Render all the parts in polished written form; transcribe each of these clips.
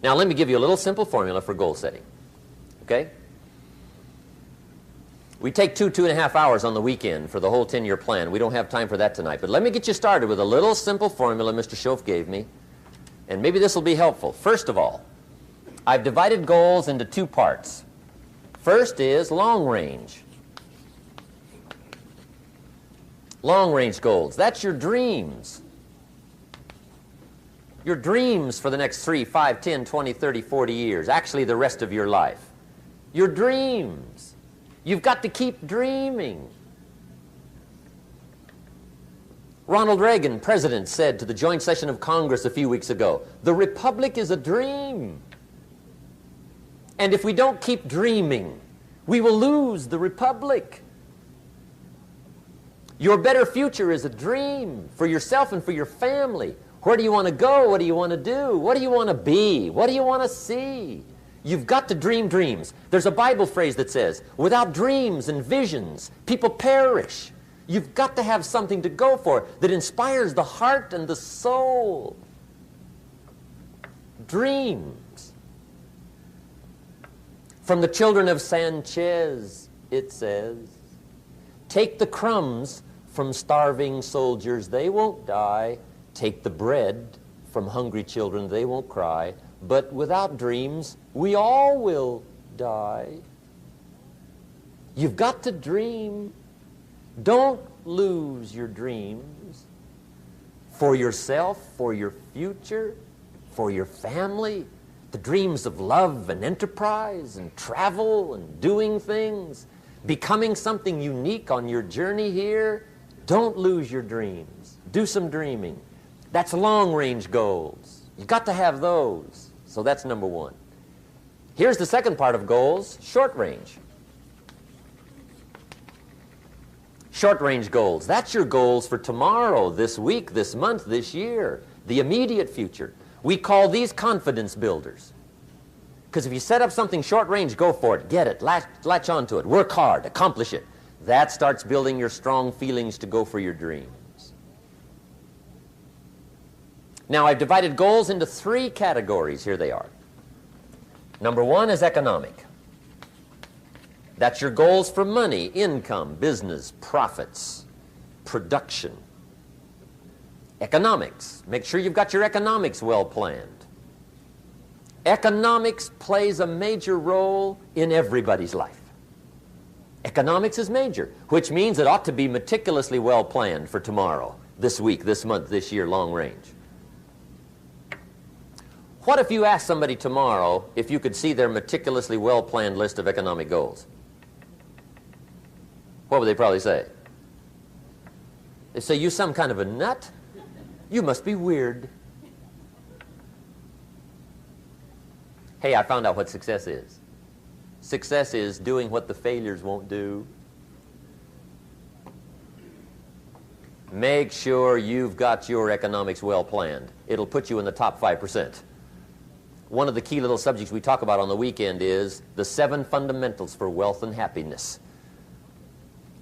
Now, let me give you a little simple formula for goal setting. Okay? We take 2.5 hours on the weekend for the whole 10-year plan. We don't have time for that tonight. But let me get you started with a little simple formula Mr. Schoaf gave me. And maybe this will be helpful. First of all, I've divided goals into 2 parts. First is long range. Long range goals. That's your dreams. Your dreams for the next 3, 5, 10, 20, 30, 40 years. Actually, the rest of your life. Your dreams. You've got to keep dreaming. Ronald Reagan, president, said to the joint session of Congress a few weeks ago, "The Republic is a dream. And if we don't keep dreaming, we will lose the Republic." Your better future is a dream for yourself and for your family. Where do you want to go? What do you want to do? What do you want to be? What do you want to see? You've got to dream dreams. There's a Bible phrase that says, without dreams and visions, people perish. You've got to have something to go for that inspires the heart and the soul. Dreams. From the children of Sanchez, it says, take the crumbs from starving soldiers, they won't die. Take the bread from hungry children, they won't cry. But without dreams, we all will die. You've got to dream. Don't lose your dreams for yourself, for your future, for your family. The dreams of love and enterprise and travel and doing things, becoming something unique on your journey here. Don't lose your dreams. Do some dreaming. That's long-range goals. You've got to have those. So that's number 1. Here's the second part of goals, short range. Short-range goals. That's your goals for tomorrow, this week, this month, this year, the immediate future. We call these confidence builders. Because if you set up something short-range, go for it, get it, latch onto it, work hard, accomplish it. That starts building your strong feelings to go for your dreams. Now, I've divided goals into 3 categories. Here they are. Number 1 is economic. That's your goals for money, income, business, profits, production. Economics. Make sure you've got your economics well planned. Economics plays a major role in everybody's life. Economics is major, which means it ought to be meticulously well planned for tomorrow, this week, this month, this year, long range. What if you asked somebody tomorrow if you could see their meticulously well-planned list of economic goals? What would they probably say? They say, you some kind of a nut? You must be weird. Hey, I found out what success is. Success is doing what the failures won't do. Make sure you've got your economics well planned. It'll put you in the top 5%. One of the key little subjects we talk about on the weekend is the 7 fundamentals for wealth and happiness.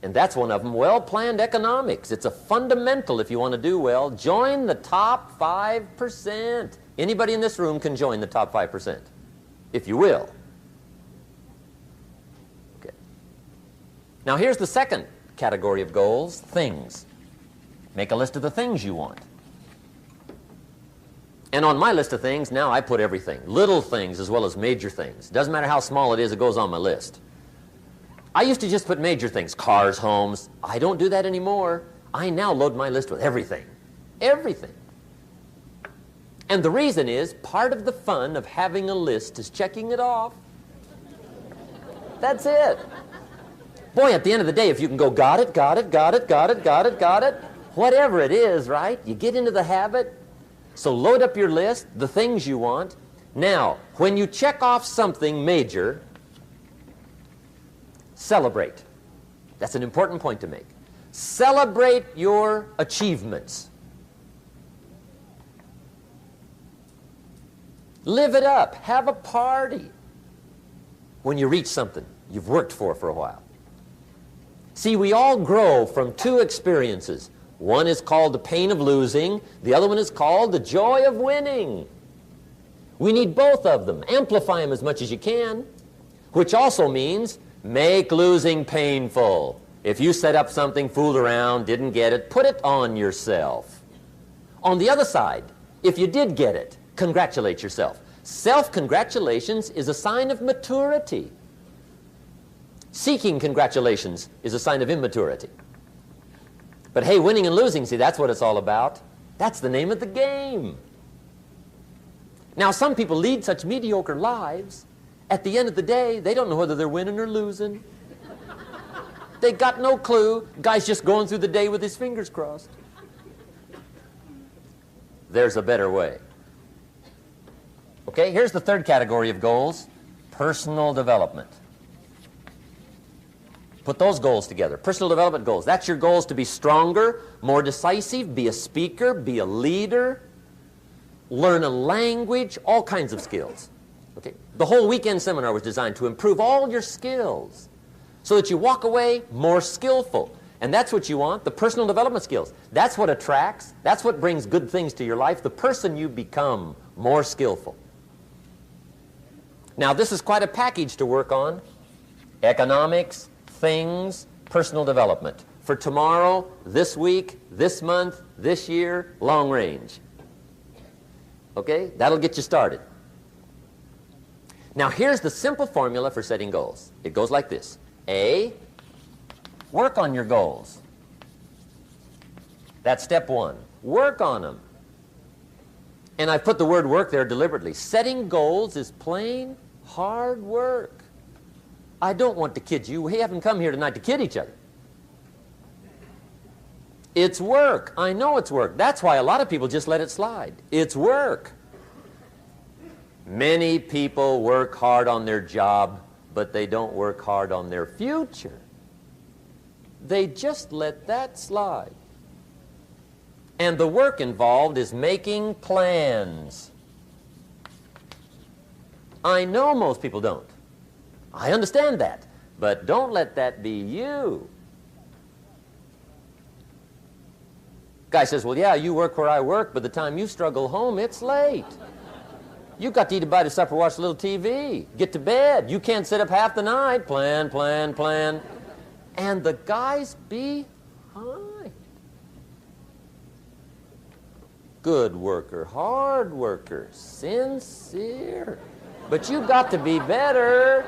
And that's one of them, well-planned economics. It's a fundamental if you want to do well. Join the top 5%. Anybody in this room can join the top 5%, if you will. Okay. Now here's the second category of goals, things. Make a list of the things you want. And on my list of things, now I put everything. Little things as well as major things. Doesn't matter how small it is, it goes on my list. I used to just put major things, cars, homes. I don't do that anymore. I now load my list with everything. Everything. And the reason is, part of the fun of having a list is checking it off. That's it. Boy, at the end of the day, if you can go, got it, got it, got it, got it, got it, got it, whatever it is, right? You get into the habit. So load up your list, the things you want. Now, when you check off something major, celebrate. That's an important point to make. Celebrate your achievements. Live it up. Have a party when you reach something you've worked for a while. See, we all grow from 2 experiences. One is called the pain of losing. The other one is called the joy of winning. We need both of them. Amplify them as much as you can, which also means make losing painful. If you set up something, fooled around, didn't get it, put it on yourself. On the other side, if you did get it, congratulate yourself. Self-congratulations is a sign of maturity. Seeking congratulations is a sign of immaturity. But hey, winning and losing, see, that's what it's all about. That's the name of the game. Now, some people lead such mediocre lives, at the end of the day, they don't know whether they're winning or losing. They got no clue. Guy's just going through the day with his fingers crossed. There's a better way. Okay, here's the third category of goals, personal development. Put those goals together. Personal development goals. That's your goals to be stronger, more decisive, be a speaker, be a leader, learn a language, all kinds of skills. Okay? The whole weekend seminar was designed to improve all your skills so that you walk away more skillful. And that's what you want, the personal development skills. That's what attracts, that's what brings good things to your life, the person you become more skillful. Now, this is quite a package to work on. Economics, things, personal development. For tomorrow, this week, this month, this year, long range. Okay? That'll get you started. Now, here's the simple formula for setting goals. It goes like this. A, work on your goals. That's step one. Work on them. And I put the word work there deliberately. Setting goals is plain hard work. I don't want to kid you. We haven't come here tonight to kid each other. It's work. I know it's work. That's why a lot of people just let it slide. It's work. Many people work hard on their job, but they don't work hard on their future. They just let that slide. And the work involved is making plans. I know most people don't. I understand that. But don't let that be you. Guy says, well, yeah, you work where I work, but the time you struggle home, it's late. You've got to eat a bite of supper, watch a little TV, get to bed. You can't sit up half the night. Plan, plan, plan. And the guy's behind. Good worker, hard worker, sincere. But you've got to be better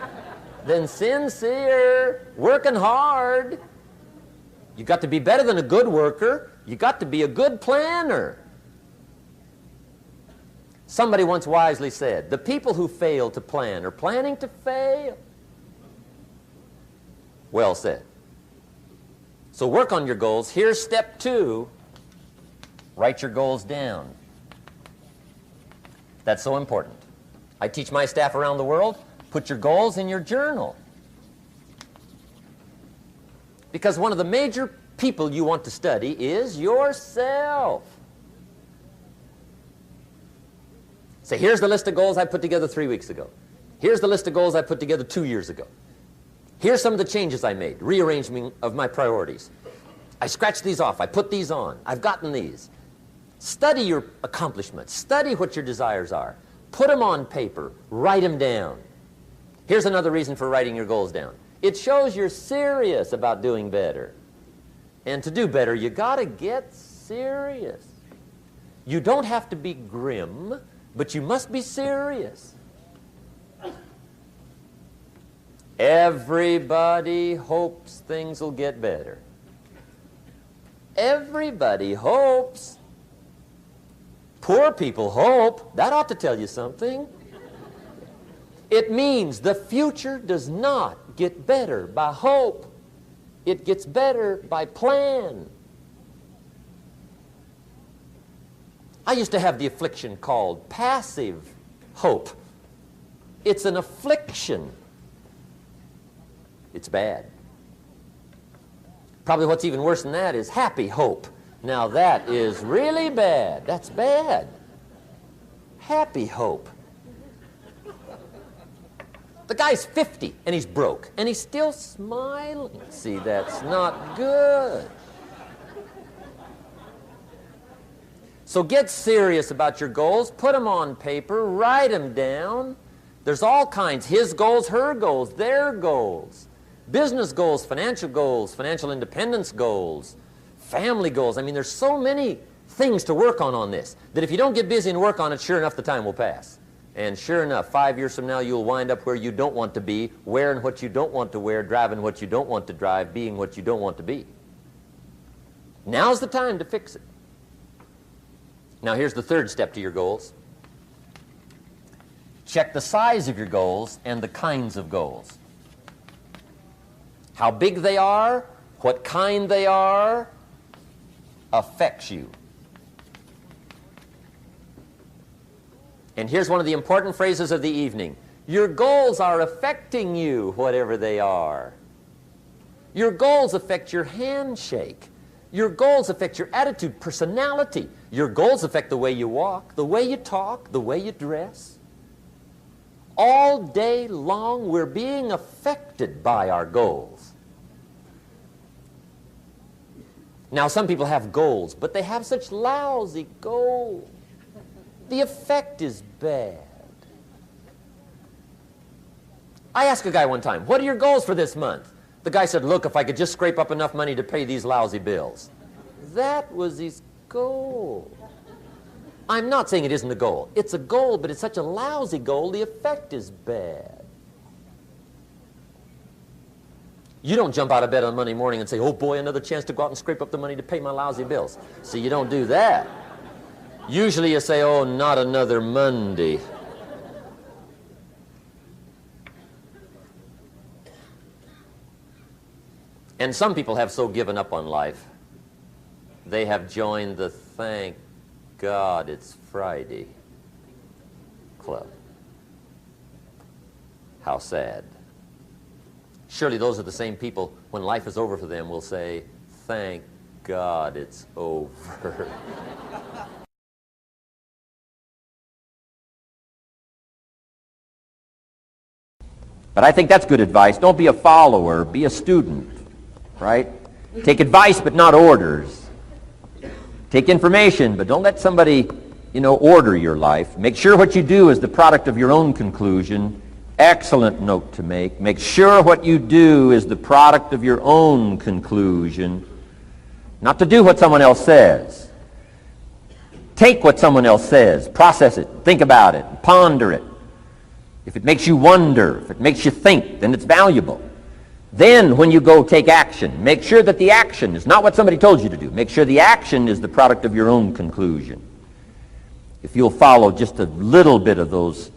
than sincere, working hard. You've got to be better than a good worker. You've got to be a good planner. Somebody once wisely said, the people who fail to plan are planning to fail. Well said. So work on your goals. Here's step two. Write your goals down. That's so important. I teach my staff around the world, put your goals in your journal. Because one of the major people you want to study is yourself. So here's the list of goals I put together 3 weeks ago. Here's the list of goals I put together 2 years ago. Here's some of the changes I made, rearrangement of my priorities. I scratched these off. I put these on. I've gotten these. Study your accomplishments. Study what your desires are. Put them on paper. Write them down. Here's another reason for writing your goals down. It shows you're serious about doing better. And to do better, you got to get serious. You don't have to be grim, but you must be serious. Everybody hopes things will get better. Everybody hopes. Poor people hope. That ought to tell you something. It means the future does not get better by hope. It gets better by plan. I used to have the affliction called passive hope. It's an affliction. It's bad. Probably what's even worse than that is happy hope. Now that is really bad. That's bad. Happy hope. The guy's 50 and he's broke and he's still smiling. See, that's not good. So get serious about your goals. Put them on paper. Write them down. There's all kinds. His goals, her goals, their goals. Business goals, financial independence goals, family goals. I mean, there's so many things to work on this that if you don't get busy and work on it, sure enough, the time will pass. And sure enough, 5 years from now, you'll wind up where you don't want to be, wearing what you don't want to wear, driving what you don't want to drive, being what you don't want to be. Now's the time to fix it. Now, here's the third step to your goals. Check the size of your goals and the kinds of goals. How big they are, what kind they are, affects you. And here's one of the important phrases of the evening. Your goals are affecting you, whatever they are. Your goals affect your handshake. Your goals affect your attitude, personality. Your goals affect the way you walk, the way you talk, the way you dress. All day long, we're being affected by our goals. Now, some people have goals, but they have such lousy goals. The effect is bad. I asked a guy one time, what are your goals for this month? The guy said, look, if I could just scrape up enough money to pay these lousy bills. That was his goal. I'm not saying it isn't a goal. It's a goal, but it's such a lousy goal, the effect is bad. You don't jump out of bed on Monday morning and say, oh boy, another chance to go out and scrape up the money to pay my lousy bills. See, you don't do that. Usually you say, oh, not another Monday. And some people have so given up on life, they have joined the thank God it's Friday club. How sad. Surely those are the same people, when life is over for them, will say, thank God it's over. But I think that's good advice. Don't be a follower, be a student, right? Take advice but not orders. Take information, but don't let somebody, order your life. Make sure what you do is the product of your own conclusion. Excellent note to make. Make sure what you do is the product of your own conclusion. Not to do what someone else says. Take what someone else says, process it, think about it, ponder it. If it makes you wonder, if it makes you think, then it's valuable. Then, when you go take action, make sure that the action is not what somebody told you to do. Make sure the action is the product of your own conclusion. If you'll follow just a little bit of those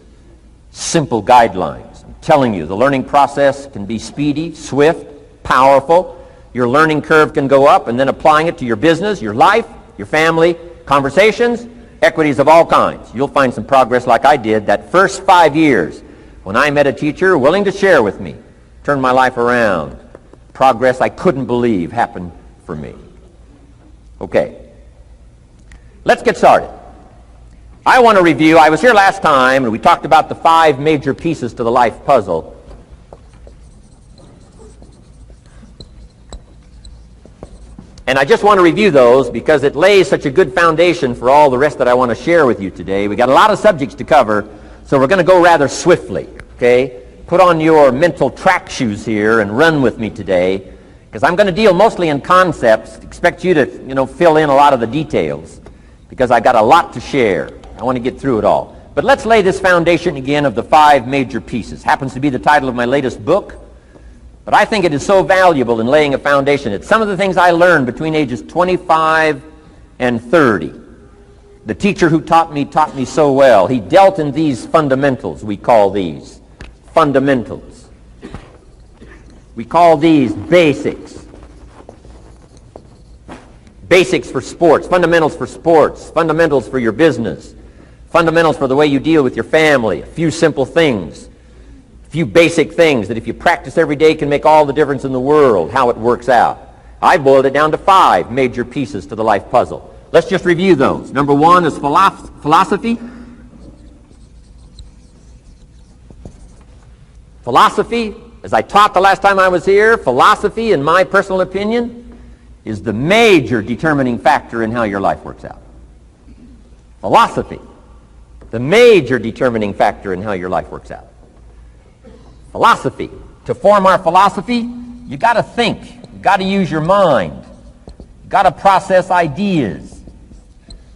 simple guidelines, I'm telling you, the learning process can be speedy, swift, powerful. Your learning curve can go up, and then applying it to your business, your life, your family, conversations, equities of all kinds. You'll find some progress like I did that first 5 years when I met a teacher willing to share with me. Turned my life around. Progress I couldn't believe happened for me. Okay. Let's get started. I want to review, I was here last time and we talked about the 5 major pieces to the life puzzle. And I just want to review those because it lays such a good foundation for all the rest that I want to share with you today. We got a lot of subjects to cover, so we're going to go rather swiftly, okay? Put on your mental track shoes here and run with me today, because I'm going to deal mostly in concepts. Expect you to, fill in a lot of the details, because I've got a lot to share. I want to get through it all. But let's lay this foundation again of the 5 major pieces. Happens to be the title of my latest book, but I think it is so valuable in laying a foundation. It's some of the things I learned between ages 25 and 30. The teacher who taught me so well. He dealt in these fundamentals, we call these. Fundamentals. We call these basics. Basics for sports, fundamentals for sports, fundamentals for your business, fundamentals for the way you deal with your family, a few simple things, a few basic things that if you practice every day can make all the difference in the world, how it works out. I boiled it down to 5 major pieces to the life puzzle. Let's just review those. Number 1 is philosophy. Philosophy, as I taught the last time I was here, philosophy, in my personal opinion, is the major determining factor in how your life works out. Philosophy, the major determining factor in how your life works out. Philosophy. To form our philosophy, you got to think. You got to use your mind. You got to process ideas.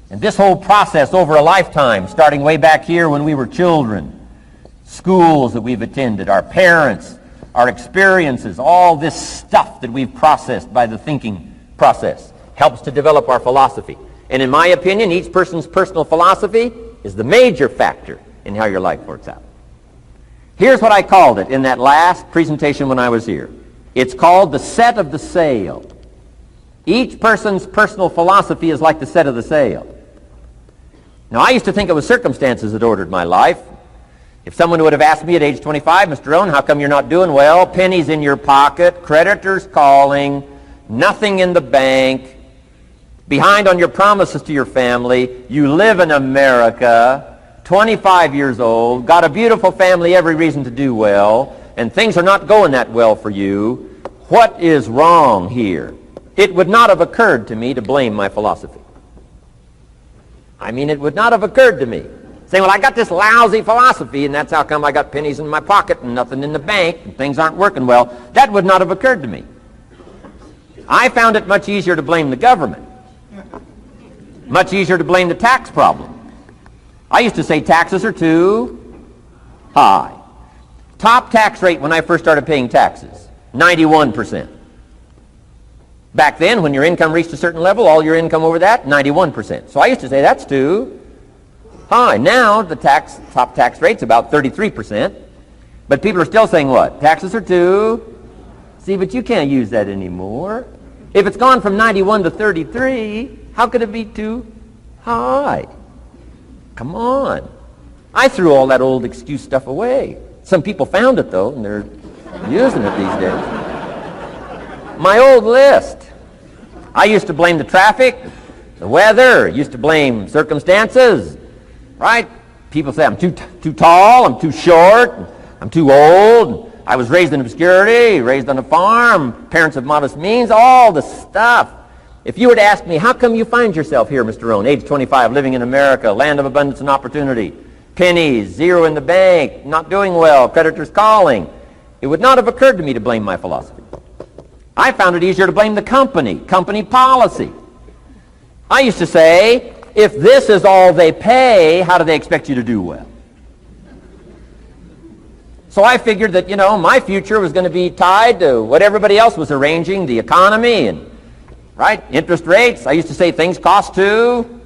And this whole process over a lifetime, starting way back here when we were children, schools that we've attended, our parents, our experiences, all this stuff that we've processed by the thinking process helps to develop our philosophy. And in my opinion, each person's personal philosophy is the major factor in how your life works out. Here's what I called it in that last presentation when I was here. It's called the set of the sail. Each person's personal philosophy is like the set of the sail. Now, I used to think it was circumstances that ordered my life. If someone would have asked me at age 25, Mr. Rohn, how come you're not doing well? Pennies in your pocket, creditors calling, nothing in the bank, behind on your promises to your family, you live in America, 25 years old, got a beautiful family, every reason to do well, and things are not going that well for you. What is wrong here? It would not have occurred to me to blame my philosophy. I mean, it would not have occurred to me. Saying, well, I got this lousy philosophy, and that's how come I got pennies in my pocket and nothing in the bank, and things aren't working well. That would not have occurred to me. I found it much easier to blame the government. Much easier to blame the tax problem. I used to say taxes are too high. Top tax rate when I first started paying taxes, 91%. Back then, when your income reached a certain level, all your income over that, 91%. So I used to say that's too high. Now the top tax rate's about 33%. But people are still saying what? Taxes are too. See, but you can't use that anymore. If it's gone from 91 to 33, how could it be too high? Come on. I threw all that old excuse stuff away. Some people found it, though, and they're using it these days. My old list. I used to blame the traffic, the weather, used to blame circumstances, right? People say I'm too tall, I'm too short, I'm too old, I was raised in obscurity, raised on a farm, parents of modest means, all the stuff. If you were to ask me, how come you find yourself here, Mr. Rohn, age 25, living in America, land of abundance and opportunity, pennies, zero in the bank, not doing well, creditors calling, it would not have occurred to me to blame my philosophy. I found it easier to blame the company policy. I used to say, if this is all they pay, how do they expect you to do well? So I figured that, my future was going to be tied to what everybody else was arranging, the economy and, right, interest rates. I used to say things cost too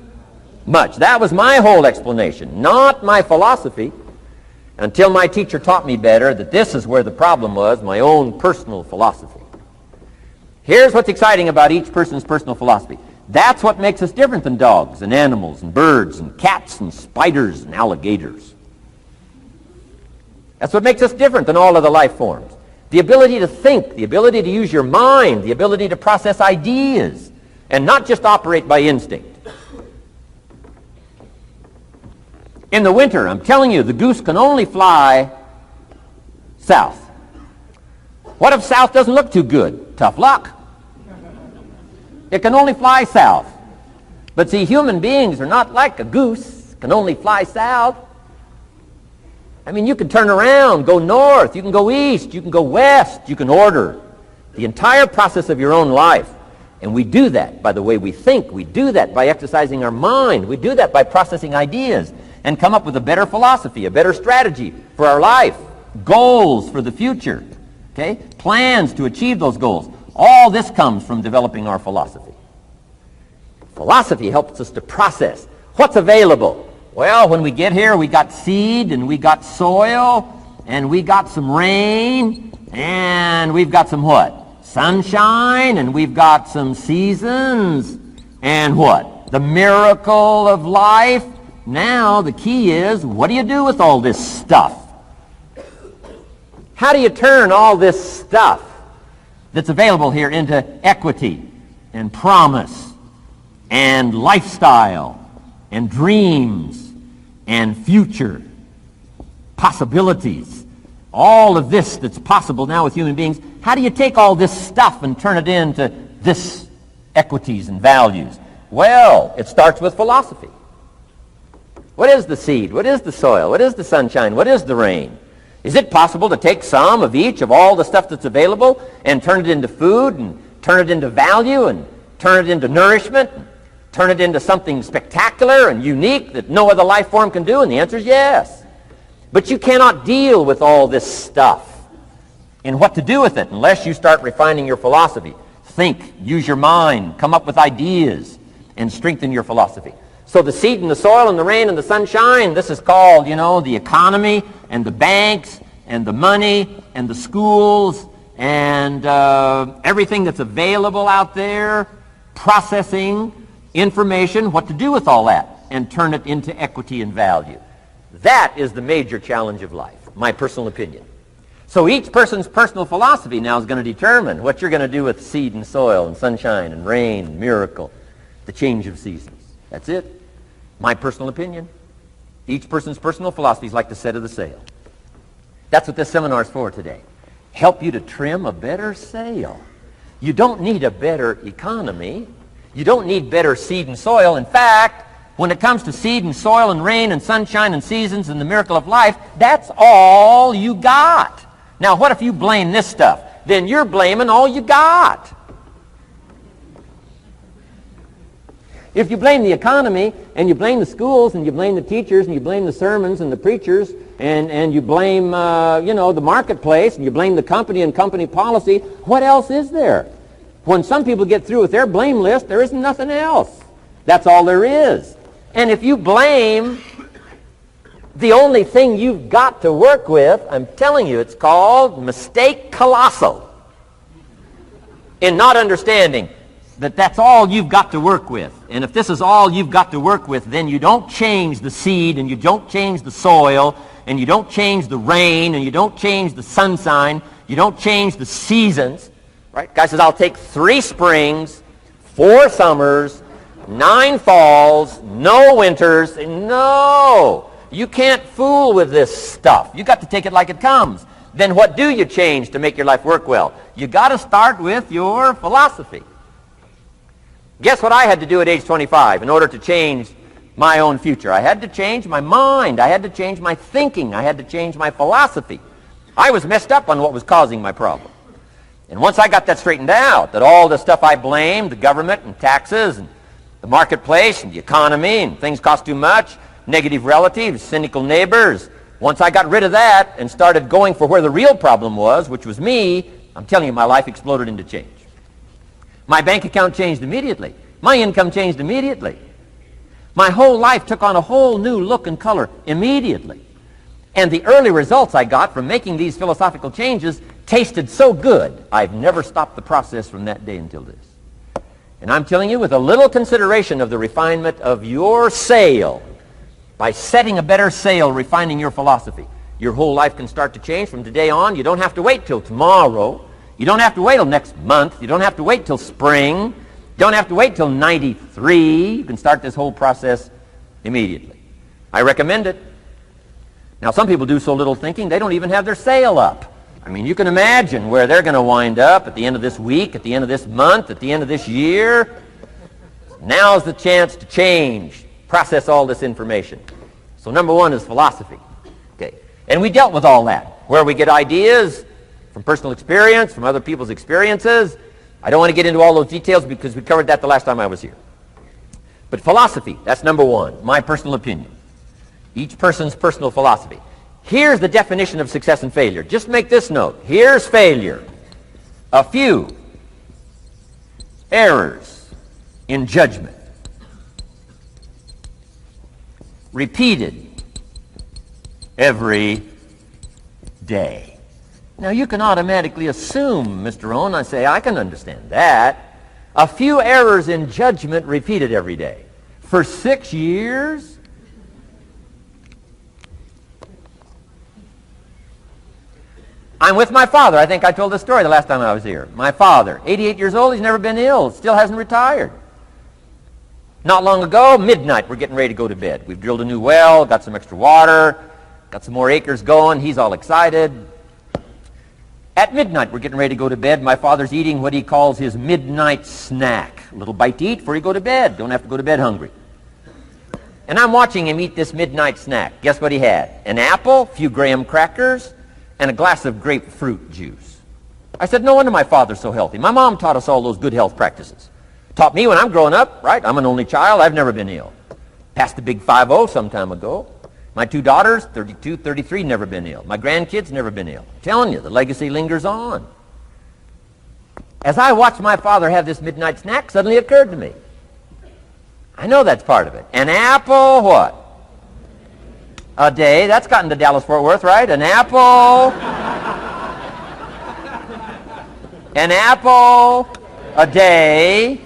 much. That was my whole explanation, not my philosophy, until my teacher taught me better that this is where the problem was, my own personal philosophy. Here's what's exciting about each person's personal philosophy. That's what makes us different than dogs and animals and birds and cats and spiders and alligators. That's what makes us different than all other life forms. The ability to think, the ability to use your mind, the ability to process ideas, and not just operate by instinct. In the winter, I'm telling you, the goose can only fly south. What if south doesn't look too good? Tough luck. It can only fly south. But see, human beings are not like a goose, can only fly south. I mean, you can turn around, go north, you can go east, you can go west, you can order the entire process of your own life. And we do that by the way we think. We do that by exercising our mind. We do that by processing ideas and come up with a better philosophy, a better strategy for our life, goals for the future. Okay? Plans to achieve those goals. All this comes from developing our philosophy. Philosophy helps us to process what's available. Well, when we get here, we got seed, and we got soil, and we got some rain, and we've got some what? Sunshine, and we've got some seasons, and what? The miracle of life. Now, the key is, what do you do with all this stuff? How do you turn all this stuff that's available here into equity and promise and lifestyle and dreams and future possibilities? All of this that's possible now with human beings, how do you take all this stuff and turn it into this equities and values? Well, it starts with philosophy. What is the seed? What is the soil? What is the sunshine? What is the rain? Is it possible to take some of each of all the stuff that's available and turn it into food and turn it into value and turn it into nourishment and turn it into something spectacular and unique that no other life form can do? And the answer is yes. But you cannot deal with all this stuff and what to do with it unless you start refining your philosophy. Think, use your mind, come up with ideas, and strengthen your philosophy. So the seed and the soil and the rain and the sunshine, this is called, the economy and the banks and the money and the schools and everything that's available out there, processing information, what to do with all that, and turn it into equity and value. That is the major challenge of life, my personal opinion. So each person's personal philosophy now is going to determine what you're going to do with seed and soil and sunshine and rain and miracle, the change of seasons. That's it. My personal opinion. Each person's personal philosophy is like the set of the sail. That's what this seminar is for today. Help you to trim a better sail. You don't need a better economy. You don't need better seed and soil. In fact, when it comes to seed and soil and rain and sunshine and seasons and the miracle of life, that's all you got. Now, what if you blame this stuff? Then you're blaming all you got. If you blame the economy, and you blame the schools, and you blame the teachers, and you blame the sermons and the preachers, and you blame, the marketplace, and you blame the company and company policy, what else is there? When some people get through with their blame list, there isn't nothing else. That's all there is. And if you blame the only thing you've got to work with, I'm telling you, it's called mistake colossal in not understanding that that's all you've got to work with. And if this is all you've got to work with, then you don't change the seed, and you don't change the soil, and you don't change the rain, and you don't change the sunshine, you don't change the seasons. Right? Guy says, I'll take 3 springs, 4 summers, 9 falls, no winters. No! You can't fool with this stuff. You got to take it like it comes. Then what do you change to make your life work well? You got to start with your philosophy. Guess what I had to do at age 25 in order to change my own future? I had to change my mind. I had to change my thinking. I had to change my philosophy. I was messed up on what was causing my problem. And once I got that straightened out, that all the stuff I blamed, the government and taxes and the marketplace and the economy and things cost too much, negative relatives, cynical neighbors, once I got rid of that and started going for where the real problem was, which was me, I'm telling you, my life exploded into change. My bank account changed immediately. My income changed immediately. My whole life took on a whole new look and color immediately. And the early results I got from making these philosophical changes tasted so good, I've never stopped the process from that day until this. And I'm telling you, with a little consideration of the refinement of your sail, by setting a better sail, refining your philosophy, your whole life can start to change from today on. You don't have to wait till tomorrow. You don't have to wait till next month. You don't have to wait till spring. You don't have to wait till 93. You can start this whole process immediately. I recommend it. Now, some people do so little thinking, they don't even have their sail up. I mean, you can imagine where they're going to wind up at the end of this week, at the end of this month, at the end of this year. Now's the chance to change, process all this information. So number 1 is philosophy. Okay. And we dealt with all that, where we get ideas from personal experience, from other people's experiences. I don't want to get into all those details because we covered that the last time I was here. But philosophy, that's number 1, my personal opinion. Each person's personal philosophy. Here's the definition of success and failure. Just make this note. Here's failure. A few errors in judgment. Repeated every day. Now, you can automatically assume, Mr. Rohn, I say, I can understand that. A few errors in judgment repeated every day. For 6 years? I'm with my father. I think I told this story the last time I was here. My father, 88 years old, he's never been ill, still hasn't retired. Not long ago, midnight, we're getting ready to go to bed. We've drilled a new well, got some extra water, got some more acres going. He's all excited. At midnight, we're getting ready to go to bed. My father's eating what he calls his midnight snack. A little bite to eat before you go to bed. Don't have to go to bed hungry. And I'm watching him eat this midnight snack. Guess what he had? An apple, a few graham crackers, and a glass of grapefruit juice. I said, no wonder my father's so healthy. My mom taught us all those good health practices. Taught me when I'm growing up, right? I'm an only child. I've never been ill. Passed the big 5-0 some time ago. My 2 daughters, 32, 33, never been ill. My grandkids, never been ill. I'm telling you, the legacy lingers on. As I watched my father have this midnight snack, suddenly it occurred to me. I know that's part of it. An apple, what? A day. That's gotten to Dallas-Fort Worth, right? An apple. An apple a day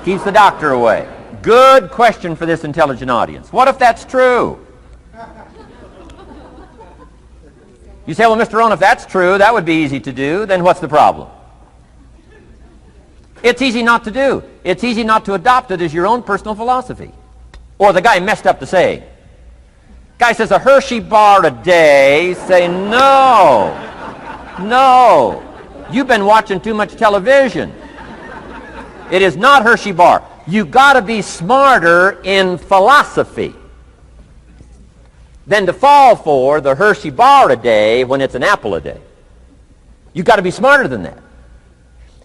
keeps the doctor away. Good question for this intelligent audience. What if that's true? You say, well, Mr. Rohn, if that's true, that would be easy to do. Then what's the problem? It's easy not to do. It's easy not to adopt it as your own personal philosophy. Or the guy messed up the saying. Guy says a Hershey bar a day. Say, no. No. You've been watching too much television. It is not Hershey bar. You got to be smarter in philosophy than to fall for the Hershey bar a day when it's an apple a day. You got to be smarter than that.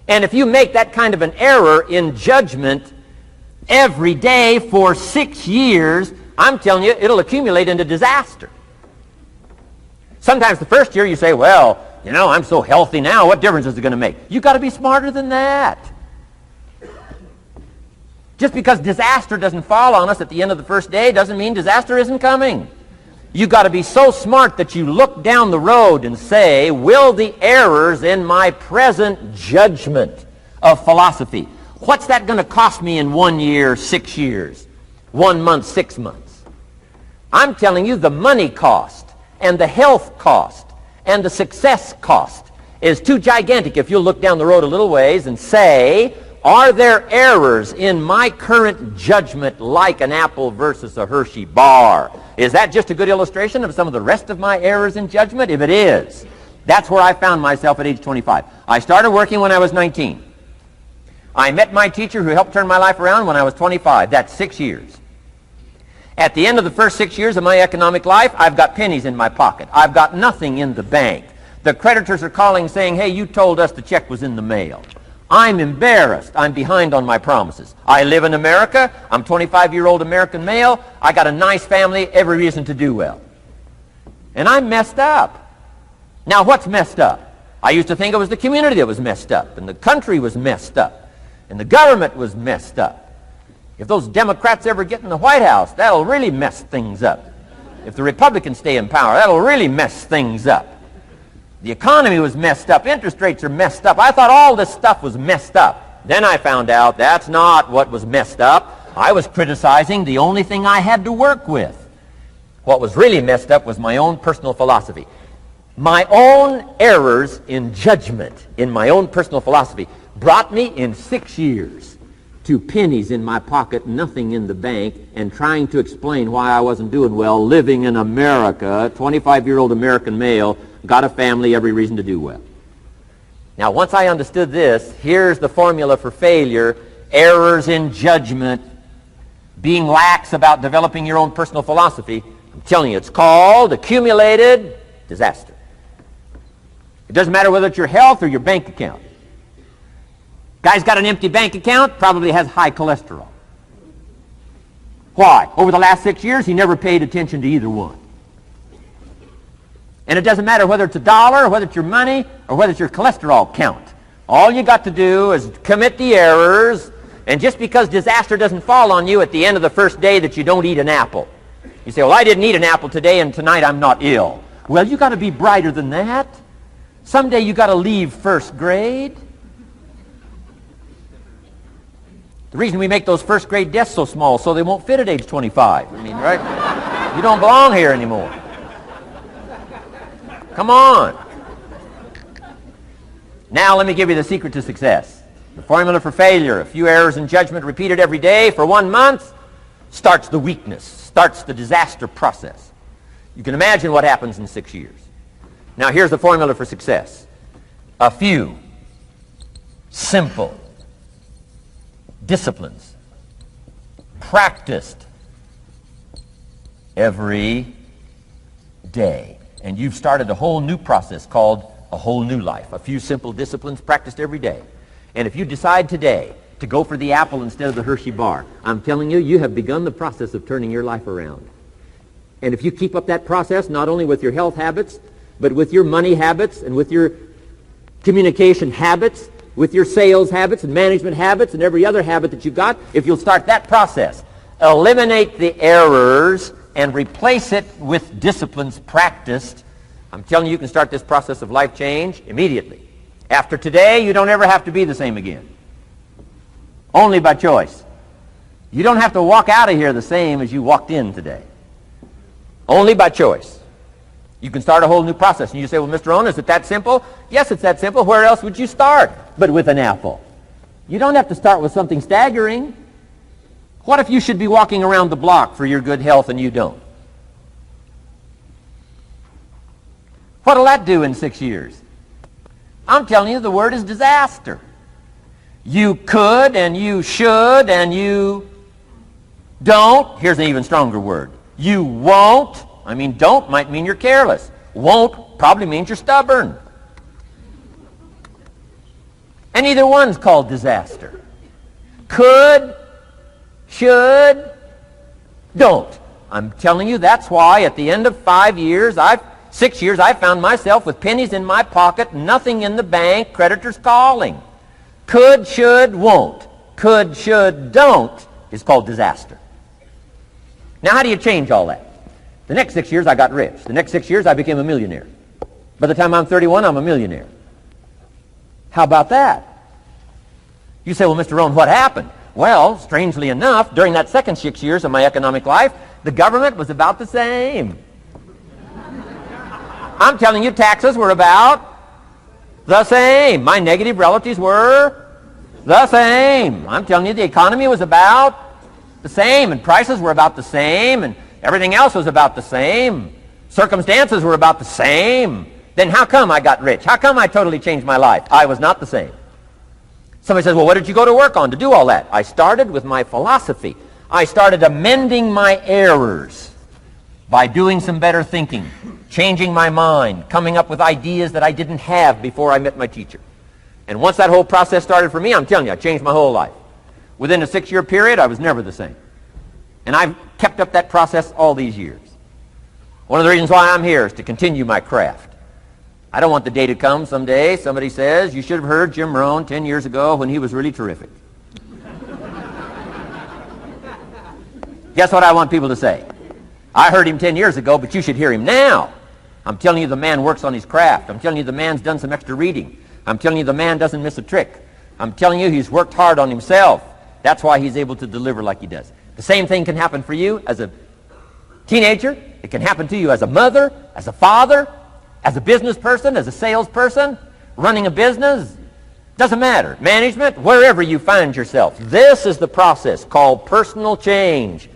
And if you make that kind of an error in judgment every day for 6 years, I'm telling you, it'll accumulate into disaster. Sometimes the first year you say, well, you know, I'm so healthy now, what difference is it going to make? You've got to be smarter than that. Just because disaster doesn't fall on us at the end of the first day doesn't mean disaster isn't coming. You've got to be so smart that you look down the road and say, will the errors in my present judgment of philosophy, what's that going to cost me in 1 year, 6 years, 1 month, 6 months? I'm telling you the money cost and the health cost and the success cost is too gigantic if you'll look down the road a little ways and say, are there errors in my current judgment like an apple versus a Hershey bar? Is that just a good illustration of some of the rest of my errors in judgment? If it is, that's where I found myself at age 25. I started working when I was 19. I met my teacher who helped turn my life around when I was 25. That's 6 years. At the end of the first 6 years of my economic life, I've got pennies in my pocket. I've got nothing in the bank. The creditors are calling saying, hey, you told us the check was in the mail. I'm embarrassed. I'm behind on my promises. I live in America. I'm 25-year-old American male. I got a nice family, every reason to do well. And I'm messed up. Now, what's messed up? I used to think it was the community that was messed up, and the country was messed up, and the government was messed up. If those Democrats ever get in the White House, that'll really mess things up. If the Republicans stay in power, that'll really mess things up. The economy was messed up. Interest rates are messed up. I thought all this stuff was messed up. Then I found out that's not what was messed up. I was criticizing the only thing I had to work with. What was really messed up was my own personal philosophy. My own errors in judgment in my own personal philosophy brought me in 6 years to pennies in my pocket, nothing in the bank, and trying to explain why I wasn't doing well living in America, 25-year-old American male, got a family, every reason to do well. Now, once I understood this, here's the formula for failure: errors in judgment, being lax about developing your own personal philosophy. I'm telling you, it's called accumulated disaster. It doesn't matter whether it's your health or your bank account. Guy's got an empty bank account, probably has high cholesterol. Why? Over the last 6 years, he never paid attention to either one. And it doesn't matter whether it's a dollar, or whether it's your money, or whether it's your cholesterol count. All you got to do is commit the errors, and just because disaster doesn't fall on you at the end of the first day that you don't eat an apple. You say, well, I didn't eat an apple today, and tonight I'm not ill. Well, you got to be brighter than that. Someday you got to leave first grade. The reason we make those first grade desks so small so they won't fit at age 25. I mean, right? You don't belong here anymore. Come on. Now let me give you the secret to success. The formula for failure: a few errors in judgment repeated every day for 1 month starts the weakness, starts the disaster process. You can imagine what happens in 6 years. Now here's the formula for success: a few simple disciplines practiced every day. And you've started a whole new process called a whole new life. A few simple disciplines practiced every day. And if you decide today to go for the apple instead of the Hershey bar, I'm telling you, you have begun the process of turning your life around. And if you keep up that process, not only with your health habits, but with your money habits and with your communication habits, with your sales habits and management habits and every other habit that you've got, if you'll start that process, eliminate the errors and replace it with disciplines practiced, I'm telling you, you can start this process of life change immediately. After today, you don't ever have to be the same again. Only by choice. You don't have to walk out of here the same as you walked in today. Only by choice. You can start a whole new process. And you say, well, Mr. Rohn, is it that simple? Yes, it's that simple. Where else would you start but with an apple? You don't have to start with something staggering. What if you should be walking around the block for your good health and you don't? What'll that do in 6 years? I'm telling you, the word is disaster. You could and you should and you don't. Here's an even stronger word. You won't. I mean, don't might mean you're careless. Won't probably means you're stubborn. And either one's called disaster. Could, should, don't. I'm telling you, that's why at the end of 6 years, I found myself with pennies in my pocket, nothing in the bank, creditors calling. Could, should, won't. Could, should, don't is called disaster. Now, how do you change all that? The next 6 years, I got rich. The next 6 years, I became a millionaire. By the time I'm 31, I'm a millionaire. How about that? You say, well, Mr. Rohn, what happened? Well, strangely enough, during that second 6 years of my economic life, the government was about the same. I'm telling you, taxes were about the same. My negative relatives were the same. I'm telling you, the economy was about the same, and prices were about the same, and everything else was about the same. Circumstances were about the same. Then how come I got rich? How come I totally changed my life? I was not the same. Somebody says, well, what did you go to work on to do all that? I started with my philosophy. I started amending my errors by doing some better thinking, changing my mind, coming up with ideas that I didn't have before I met my teacher. And once that whole process started for me, I'm telling you, I changed my whole life. Within a 6-year period, I was never the same. And I've kept up that process all these years. One of the reasons why I'm here is to continue my craft. I don't want the day to come someday somebody says, you should have heard Jim Rohn 10 years ago when he was really terrific. Guess what I want people to say? I heard him 10 years ago, but you should hear him now. I'm telling you, the man works on his craft. I'm telling you, the man's done some extra reading. I'm telling you, the man doesn't miss a trick. I'm telling you, he's worked hard on himself. That's why he's able to deliver like he does. The same thing can happen for you as a teenager. It can happen to you as a mother, as a father, as a business person, as a salesperson, running a business. Doesn't matter. Management, wherever you find yourself. This is the process called personal change.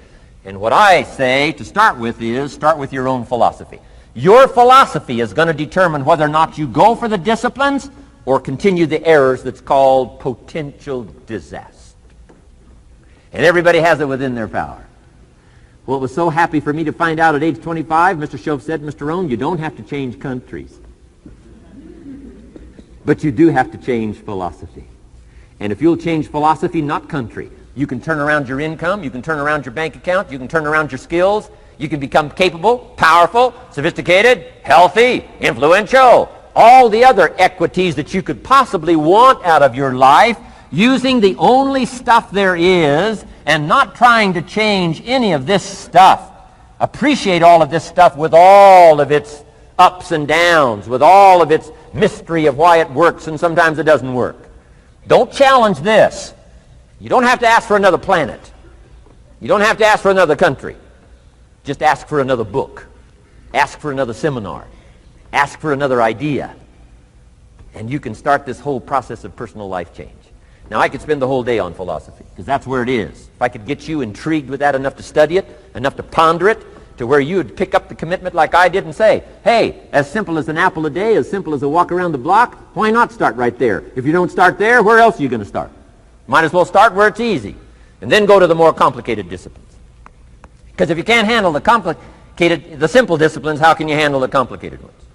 And what I say to start with is, start with your own philosophy. Your philosophy is going to determine whether or not you go for the disciplines or continue the errors that's called potential disaster. And everybody has it within their power. Well, it was so happy for me to find out at age 25, Mr. Shove said, Mr. Rohn, you don't have to change countries. But you do have to change philosophy. And if you'll change philosophy, not country, you can turn around your income, you can turn around your bank account, you can turn around your skills, you can become capable, powerful, sophisticated, healthy, influential, all the other equities that you could possibly want out of your life, using the only stuff there is and not trying to change any of this stuff. Appreciate all of this stuff with all of its ups and downs, with all of its mystery of why it works and sometimes it doesn't work. Don't challenge this. You don't have to ask for another planet. You don't have to ask for another country. Just ask for another book. Ask for another seminar. Ask for another idea. And you can start this whole process of personal life change. Now, I could spend the whole day on philosophy, because that's where it is. If I could get you intrigued with that enough to study it, enough to ponder it, to where you would pick up the commitment like I did and say, hey, as simple as an apple a day, as simple as a walk around the block, why not start right there? If you don't start there, where else are you going to start? Might as well start where it's easy, and then go to the more complicated disciplines. Because if you can't handle the simple disciplines, how can you handle the complicated ones?